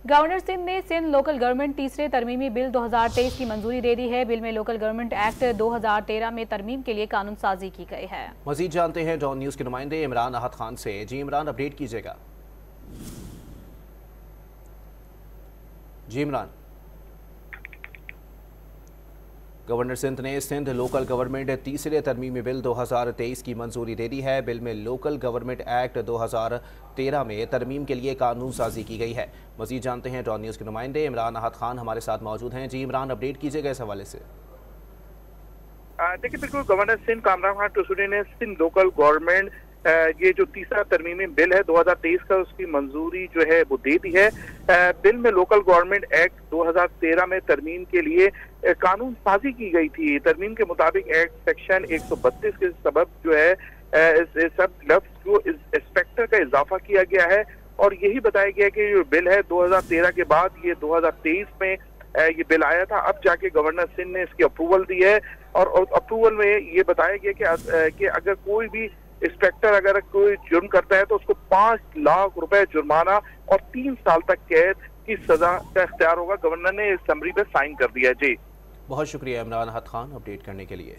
Governor Sindh ने Sindh local government तीसरे तरमीमी bill 2023 की मंजूरी दे दी है। बिल में लोकल गवर्नमेंट एक्ट 2013 में तरमीम के लिए कानून साजी की गई है। मजीद जानते हैं डॉन न्यूज के नुमाइंदे इमरान अहद खान से। जी इमरान, अपडेट कीजिएगा। जी इमरान। गवर्नर सिंध ने सिंध लोकल गवर्नमेंट तीसरे तरमीमी बिल 2023 की मंजूरी दे दी है। बिल में लोकल गवर्नमेंट एक्ट 2013 में तरमीम के लिए कानून साजी की गई है। मजीद जानते हैं डॉन न्यूज़ के नुमाइंदे इमरान अहद खान हमारे साथ मौजूद हैं। जी इमरान, अपडेट कीजिएगा इस हवाले से। देखिए, बिल्कुल गवर्नर सिंध कामरान खान टुसुडी ने सिंध लोकल गवर्नमेंट ये जो तीसरा तरमीमी बिल है 2023 का, उसकी मंजूरी जो है वो दे दी है। बिल में लोकल गवर्नमेंट एक्ट 2013 में तरमीम के लिए कानून साजी की गई थी। तरमीम के मुताबिक एक्ट सेक्शन 132 के सबब जो है सब लफ्ज जो इंस्पेक्टर का इजाफा किया गया है और यही बताया गया कि जो बिल है 2013 के बाद ये 2023 में ये बिल आया था। अब जाके गवर्नर सिंध ने इसकी अप्रूवल दी है और अप्रूवल में ये बताया गया कि अगर कोई भी इंस्पेक्टर अगर कोई जुर्म करता है तो उसको 5 लाख रुपए जुर्माना और 3 साल तक कैद की सजा का इख्तियार होगा। गवर्नर ने इस समरी पे साइन कर दिया। जी बहुत शुक्रिया इमरान अहद खान अपडेट करने के लिए।